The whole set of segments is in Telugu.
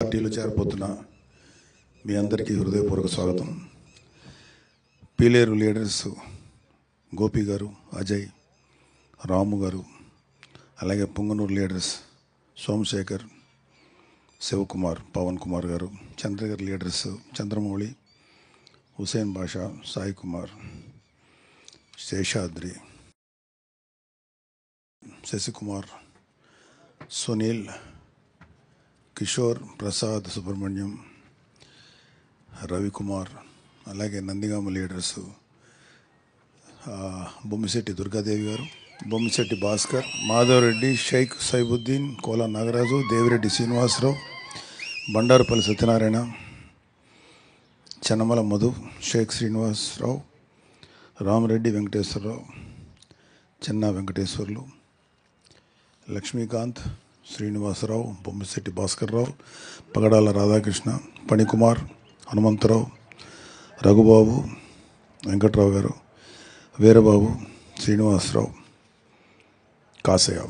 పార్టీలో చేరబోతున్న మీ అందరికీ హృదయపూర్వక స్వాగతం. పీలేరు లీడర్స్ గోపి గారు, అజయ్, రాము గారు, అలాగే పుంగనూరు లీడర్స్ సోమశేఖర్, శివకుమార్, పవన్ కుమార్ గారు, చంద్రగిరి లీడర్స్ చంద్రమౌళి, హుసేన్ బాషా, సాయి కుమార్, శేషాద్రి, శశికుమార్, సునీల్, కిషోర్, ప్రసాద్, సుబ్రహ్మణ్యం, రవికుమార్, అలాగే నందిగామ లీడర్స్ బొమ్మిశెట్టి దుర్గాదేవి గారు, బొమ్మిశెట్టి భాస్కర్, మాధవరెడ్డి, షేక్ సైబుద్దీన్, కోలా నాగరాజు, దేవిరెడ్డి శ్రీనివాసరావు, బండారుపల్లి సత్యనారాయణ, చెన్నమల మధు, షేక్ శ్రీనివాసరావు, రామరెడ్డి వెంకటేశ్వరరావు, చెన్నా వెంకటేశ్వర్లు, లక్ష్మీకాంత్, శ్రీనివాసరావు, బొమ్మిశెట్టి భాస్కర్రావు, పగడాల రాధాకృష్ణ, పణికుమార్, హనుమంతరావు, రఘుబాబు, వెంకట్రావు గారు, వీరబాబు, శ్రీనివాసరావు, కాసయ్య.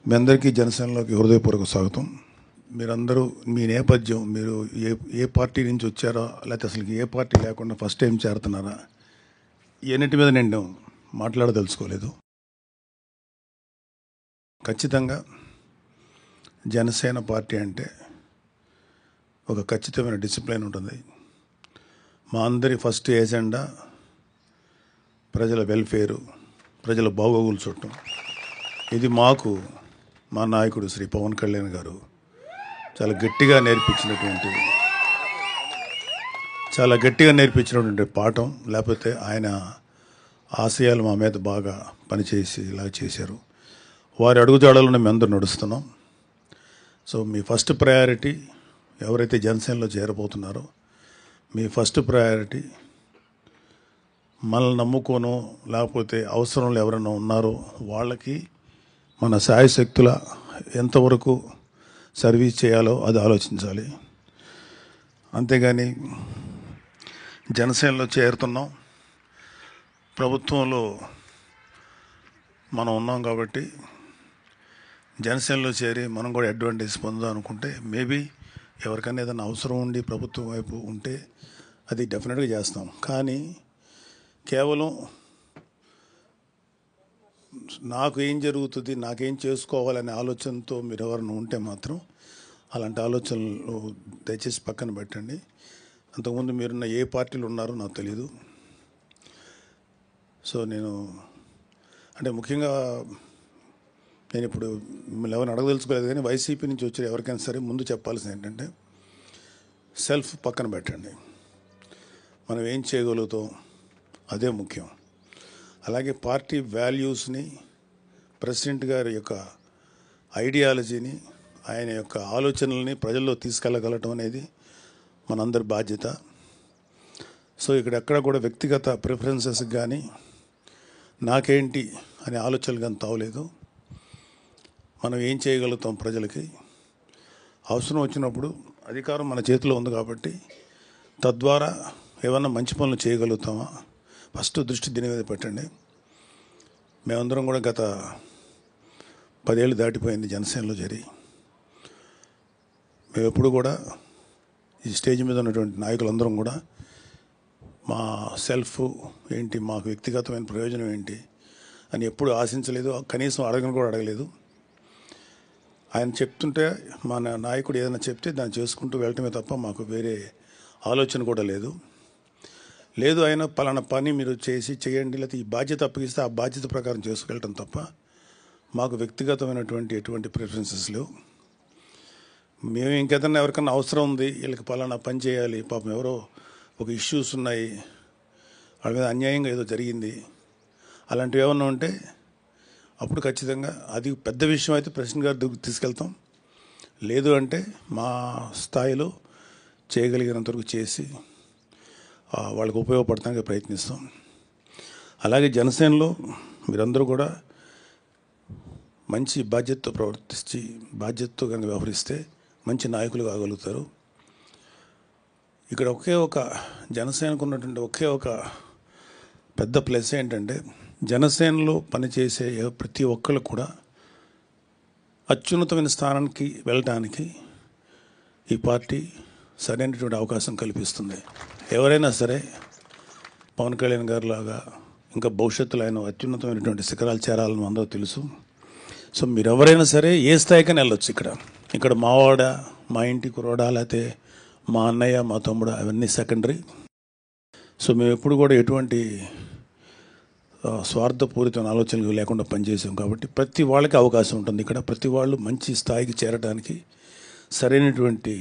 మీ అందరికీ జనసేనలోకి హృదయపూర్వక స్వాగతం. మీరందరూ మీ నేపథ్యం, మీరు ఏ పార్టీ నుంచి వచ్చారో, లేకపోతే అసలు ఏ పార్టీ లేకుండా ఫస్ట్ టైం చేరుతున్నారా, ఎన్నిటి మీద నేను మాట్లాడదలుచుకోలేదు. ఖచ్చితంగా జనసేన పార్టీ అంటే ఒక ఖచ్చితమైన డిసిప్లిన్ ఉంటుంది. మా అందరి ఫస్ట్ ఏజెండా ప్రజల వెల్ఫేరు, ప్రజల బాగోగులు చూడటం. ఇది మాకు మా నాయకుడు శ్రీ పవన్ కళ్యాణ్ గారు చాలా గట్టిగా నేర్పించినటువంటి పాఠం. లేకపోతే ఆయన ఆశయాలు మా మీద బాగా పనిచేసి ఇలా చేశారు. వారి అడుగుజాడలను మేము అందరూ నడుస్తున్నాం. సో మీ ఫస్ట్ ప్రయారిటీ ఎవరైతే జనసేనలో చేరబోతున్నారో, మీ ఫస్ట్ ప్రయారిటీ మనల్ని నమ్ముకోను, లేకపోతే అవసరంలో ఎవరైనా ఉన్నారో వాళ్ళకి మన శాయశక్తుల ఎంతవరకు సర్వీస్ చేయాలో అది ఆలోచించాలి. అంతేగాని జనసేనలో చేరుతున్నాం, ప్రభుత్వంలో మనం ఉన్నాం కాబట్టి జనసేనలో చేరి మనం కూడా అడ్వాంటేజ్ పొందాం అనుకుంటే, మేబీ ఎవరికైనా ఏదైనా అవసరం ఉండి ప్రభుత్వం వైపు ఉంటే అది డెఫినెట్గా చేస్తాం. కానీ కేవలం నాకు ఏం జరుగుతుంది, నాకేం చేసుకోవాలనే ఆలోచనతో మీరు ఎవరైనా ఉంటే మాత్రం అలాంటి ఆలోచనలు దయచేసి పక్కన పెట్టండి. అంతకుముందు మీరున్న ఏ పార్టీలు ఉన్నారో నాకు తెలీదు. సో నేను అంటే ముఖ్యంగా నేను ఇప్పుడు మిమ్మల్ని ఎవరిని అడగదలుచుకోలేదు, కానీ వైసీపీ నుంచి వచ్చే ఎవరికైనా సరే ముందు చెప్పాల్సింది ఏంటంటే, సెల్ఫ్ పక్కన పెట్టండి. మనం ఏం చేయగలుగుతాం అదే ముఖ్యం. అలాగే పార్టీ వాల్యూస్ని, ప్రెసిడెంట్ గారి యొక్క ఐడియాలజీని, ఆయన యొక్క ఆలోచనల్ని ప్రజల్లో తీసుకెళ్ళగలటం అనేది మనందరి బాధ్యత. సో ఇక్కడ ఎక్కడ కూడా వ్యక్తిగత ప్రిఫరెన్సెస్ కానీ నాకేంటి అనే ఆలోచనలు కానీ తావలేదు. మనం ఏం చేయగలుగుతాం ప్రజలకి, అవసరం వచ్చినప్పుడు అధికారం మన చేతిలో ఉంది కాబట్టి తద్వారా ఏమన్నా మంచి పనులు చేయగలుగుతామా, ఫస్ట్ దృష్టి దీని మీద పెట్టండి. మేమందరం కూడా గత 10 ఏళ్ళు దాటిపోయింది జనసేనలో చేరి. మేము ఎప్పుడు కూడా ఈ స్టేజ్ మీద ఉన్నటువంటి నాయకులందరం కూడా మా సెల్ఫ్ ఏంటి, మాకు వ్యక్తిగతమైన ప్రయోజనం ఏంటి అని ఎప్పుడు ఆశించలేదు, కనీసం అడగలేదు. ఆయన చెప్తుంటే మా నాయకుడు ఏదైనా చెప్తే దాన్ని చేసుకుంటూ వెళ్ళటమే తప్ప మాకు వేరే ఆలోచన కూడా లేదు. ఆయన పలానా పని మీరు చేయండి, లేకపోతే ఈ బాధ్యత అప్పగిస్తే ఆ బాధ్యత ప్రకారం చేసుకెళ్ళటం తప్ప మాకు వ్యక్తిగతమైనటువంటి ఎటువంటి ప్రిఫరెన్సెస్ లేవు. మేము ఇంకేదన్నా ఎవరికన్నా అవసరం ఉంది, వీళ్ళకి పలానా పని చేయాలి, పాపం ఎవరో ఒక ఇష్యూస్ ఉన్నాయి, వాళ్ళ మీద అన్యాయంగా ఏదో జరిగింది, అలాంటివి ఏమన్నా ఉంటే అప్పుడు ఖచ్చితంగా అది పెద్ద విషయం అయితే ప్రెసిడెంట్ గారి దగ్గరికి తీసుకెళ్తాం. లేదు అంటే మా స్థాయిలో చేయగలిగినంతవరకు చేసి వాళ్ళకు ఉపయోగపడటానికి ప్రయత్నిస్తాం. అలాగే జనసేనలో మీరందరూ కూడా మంచి బాధ్యతతో ప్రవర్తించి, బాధ్యతతో కనుక వ్యవహరిస్తే మంచి నాయకులు కాగలుగుతారు. ఇక్కడ జనసేనకు ఉన్నటువంటి ఒక పెద్ద ప్లస్ ఏంటంటే, జనసేనలో పనిచేసే ప్రతి ఒక్కరు కూడా అత్యున్నతమైన స్థానానికి వెళ్ళటానికి ఈ పార్టీ సరైనటువంటి అవకాశం కల్పిస్తుంది. ఎవరైనా సరే పవన్ కళ్యాణ్ గారి లాగా ఇంకా భవిష్యత్తులో ఆయన అత్యున్నతమైనటువంటి శిఖరాలు చేరాలని అందరూ తెలుసు. సో మీరు ఎవరైనా సరే ఏ స్థాయికైనా వెళ్ళొచ్చు. ఇక్కడ మావాడ, మా ఇంటి కురవాడ, లేకపోతే మా అన్నయ్య, మా తమ్ముడు, అవన్నీ సెకండరీ. సో మేము ఎప్పుడు కూడా ఎటువంటి స్వార్థపూరితమైన ఆలోచనలు లేకుండా పనిచేసాం. కాబట్టి ప్రతి వాళ్ళకి అవకాశం ఉంటుంది. ఇక్కడ ప్రతి వాళ్ళు మంచి స్థాయికి చేరడానికి సరైనటువంటి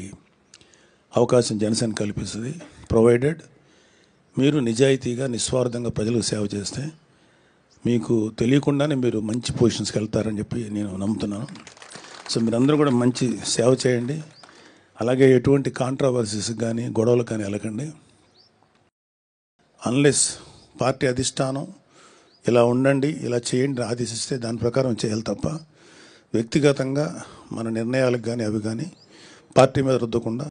అవకాశం జనసేన కల్పిస్తుంది. ప్రొవైడెడ్ మీరు నిజాయితీగా, నిస్వార్థంగా ప్రజలకు సేవ చేస్తే మీకు తెలియకుండానే మీరు మంచి పొజిషన్స్కి వెళ్తారని చెప్పి నేను నమ్ముతున్నాను. సో మీరందరూ కూడా మంచి సేవ చేయండి. అలాగే ఎటువంటి కాంట్రవర్సీస్ కానీ గొడవలకు కానీ వెళ్ళకండి. అన్లెస్ పార్టీ అధిష్టానం ఇలా ఉండండి, ఇలా చేయండి ఆదేశిస్తే దాని ప్రకారం చేయాలి తప్ప వ్యక్తిగతంగా మన నిర్ణయాలకు కానీ అవి కానీ పార్టీ మీద రుద్దకుండా